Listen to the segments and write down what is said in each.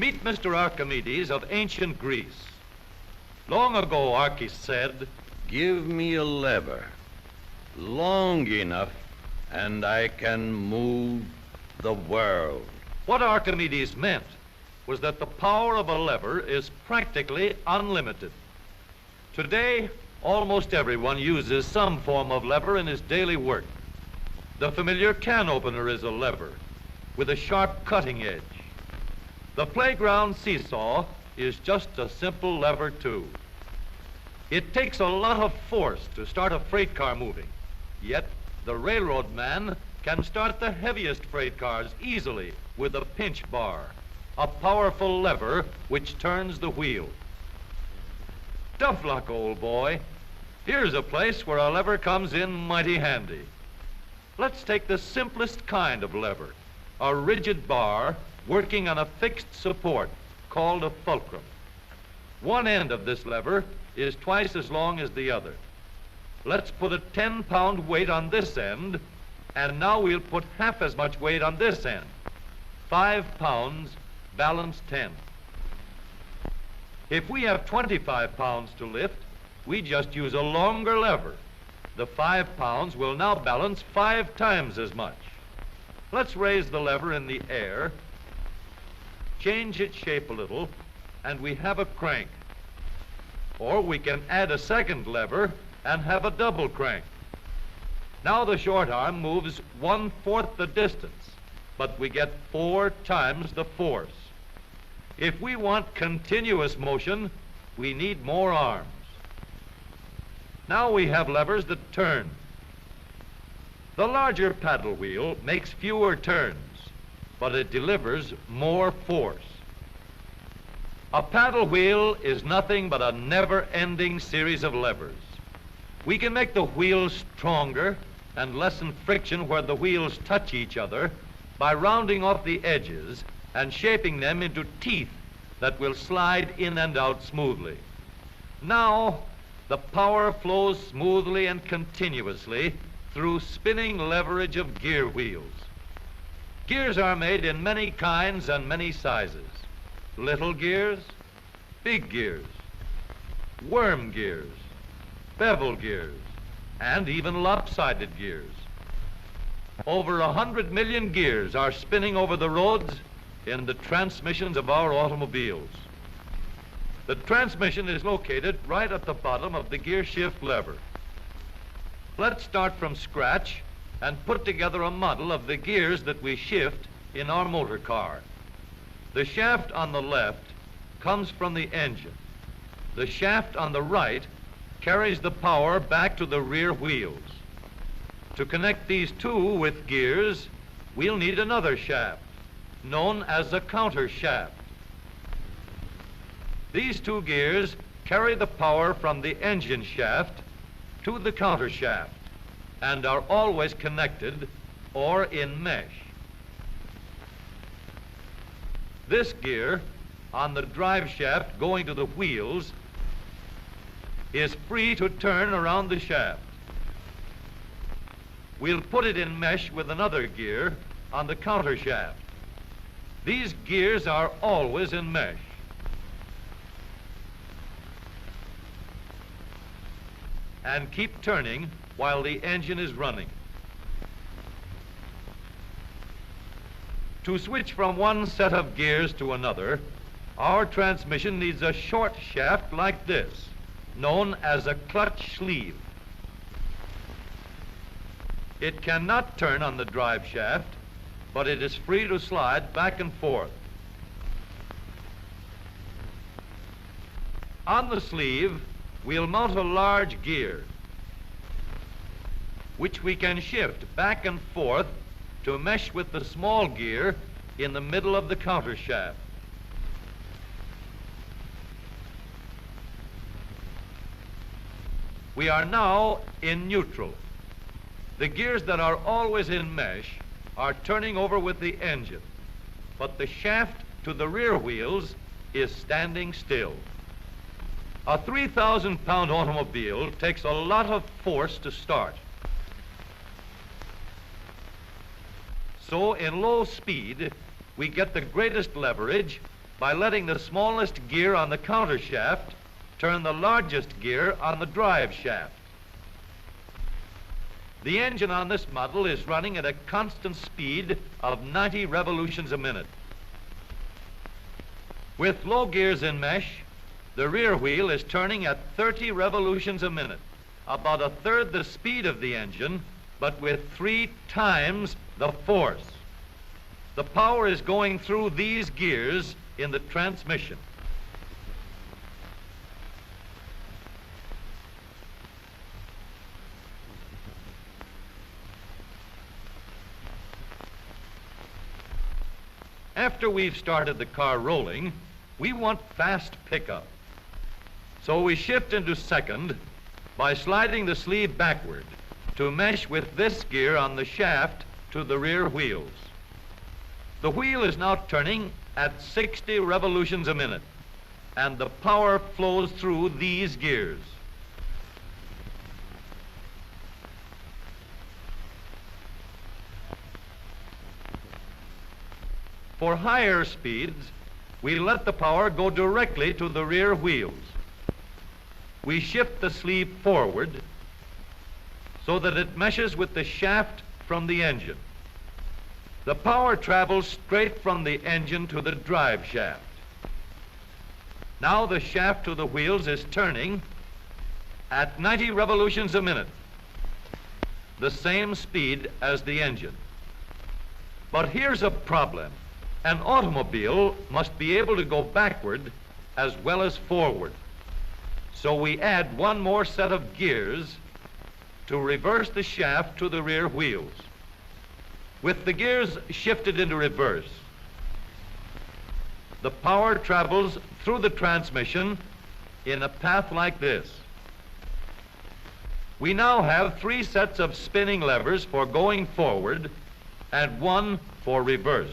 Meet Mr. Archimedes of ancient Greece. Long ago, Archis said, "Give me a lever long enough, and I can move the world." What Archimedes meant was that the power of a lever is practically unlimited. Today, almost everyone uses some form of lever in his daily work. The familiar can opener is a lever with a sharp cutting edge. The playground seesaw is just a simple lever too. It takes a lot of force to start a freight car moving, yet the railroad man can start the heaviest freight cars easily with a pinch bar, a powerful lever which turns the wheel. Tough luck, old boy. Here's a place where a lever comes in mighty handy. Let's take the simplest kind of lever, a rigid bar working on a fixed support called a fulcrum. One end of this lever is twice as long as the other. Let's put a 10-pound weight on this end, and now we'll put half as much weight on this end. 5 pounds, balance 10. If we have 25 pounds to lift, we just use a longer lever. The 5 pounds will now balance 5 times as much. Let's raise the lever in the air, change its shape a little, and we have a crank. Or we can add a second lever and have a double crank. Now the short arm moves 1/4 the distance, but we get 4 times the force. If we want continuous motion, we need more arms. Now we have levers that turn. The larger paddle wheel makes fewer turns, but it delivers more force. A paddle wheel is nothing but a never-ending series of levers. We can make the wheels stronger and lessen friction where the wheels touch each other by rounding off the edges and shaping them into teeth that will slide in and out smoothly. Now, the power flows smoothly and continuously through spinning leverage of gear wheels. Gears are made in many kinds and many sizes. Little gears, big gears, worm gears, bevel gears, and even lopsided gears. Over 100 million gears are spinning over the roads in the transmissions of our automobiles. The transmission is located right at the bottom of the gear shift lever. Let's start from scratch and put together a model of the gears that we shift in our motor car. The shaft on the left comes from the engine. The shaft on the right carries the power back to the rear wheels. To connect these two with gears, we'll need another shaft, known as a counter shaft. These two gears carry the power from the engine shaft to the counter shaft and are always connected or in mesh. This gear on the drive shaft going to the wheels is free to turn around the shaft. We'll put it in mesh with another gear on the counter shaft. These gears are always in mesh. And keep turning while the engine is running. To switch from one set of gears to another, our transmission needs a short shaft like this, known as a clutch sleeve. It cannot turn on the drive shaft, but it is free to slide back and forth. On the sleeve, we'll mount a large gear, which we can shift back and forth to mesh with the small gear in the middle of the counter shaft. We are now in neutral. The gears that are always in mesh are turning over with the engine, but the shaft to the rear wheels is standing still. A 3,000-pound automobile takes a lot of force to start. So in low speed, we get the greatest leverage by letting the smallest gear on the counter shaft turn the largest gear on the drive shaft. The engine on this model is running at a constant speed of 90 revolutions a minute. With low gears in mesh, the rear wheel is turning at 30 revolutions a minute, about a third the speed of the engine, but with 3 times the force. The power is going through these gears in the transmission. After we've started the car rolling, we want fast pickup. So we shift into second by sliding the sleeve backward to mesh with this gear on the shaft to the rear wheels. The wheel is now turning at 60 revolutions a minute, and the power flows through these gears. For higher speeds, we let the power go directly to the rear wheels. We shift the sleeve forward so that it meshes with the shaft from the engine. The power travels straight from the engine to the drive shaft. Now the shaft to the wheels is turning at 90 revolutions a minute, the same speed as the engine. But here's a problem. An automobile must be able to go backward as well as forward. So we add one more set of gears to reverse the shaft to the rear wheels. With the gears shifted into reverse, the power travels through the transmission in a path like this. We now have 3 sets of spinning levers for going forward and 1 for reverse.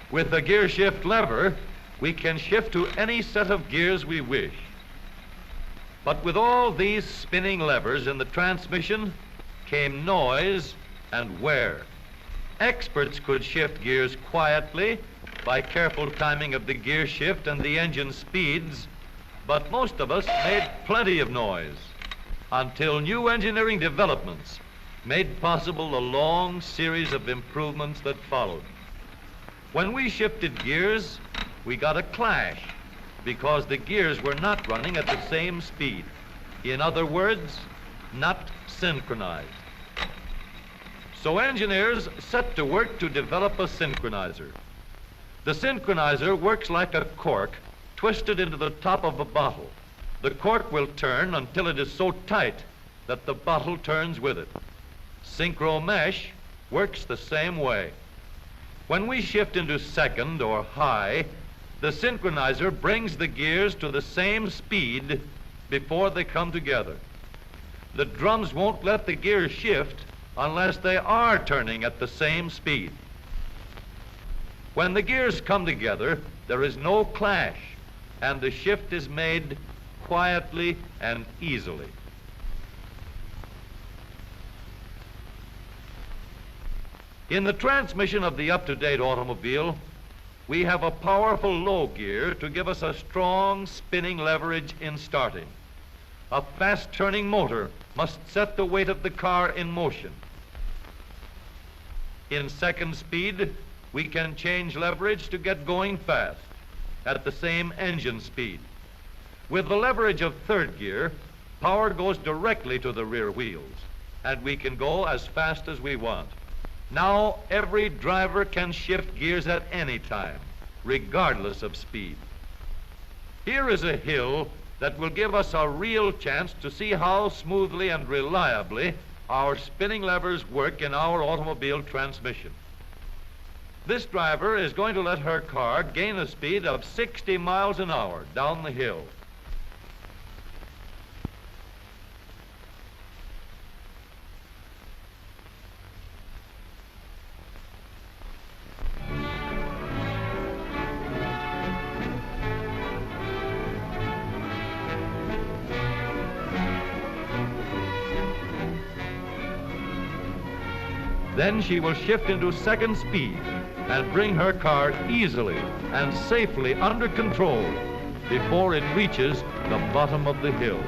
With the gear shift lever, we can shift to any set of gears we wish. But with all these spinning levers in the transmission came noise and wear. Experts could shift gears quietly by careful timing of the gear shift and the engine speeds, but most of us made plenty of noise until new engineering developments made possible a long series of improvements that followed. When we shifted gears, we got a clash because the gears were not running at the same speed. In other words, not synchronized. So engineers set to work to develop a synchronizer. The synchronizer works like a cork twisted into the top of a bottle. The cork will turn until it is so tight that the bottle turns with it. Synchro mesh works the same way. When we shift into second or high, the synchronizer brings the gears to the same speed before they come together. The drums won't let the gears shift unless they are turning at the same speed. When the gears come together, there is no clash, and the shift is made quietly and easily. In the transmission of the up-to-date automobile, we have a powerful low gear to give us a strong spinning leverage in starting. A fast-turning motor must set the weight of the car in motion. In second speed, we can change leverage to get going fast at the same engine speed. With the leverage of third gear, power goes directly to the rear wheels, and we can go as fast as we want. Now every driver can shift gears at any time, regardless of speed. Here is a hill that will give us a real chance to see how smoothly and reliably our spinning levers work in our automobile transmission. This driver is going to let her car gain a speed of 60 miles an hour down the hill. Then she will shift into second speed and bring her car easily and safely under control before it reaches the bottom of the hill.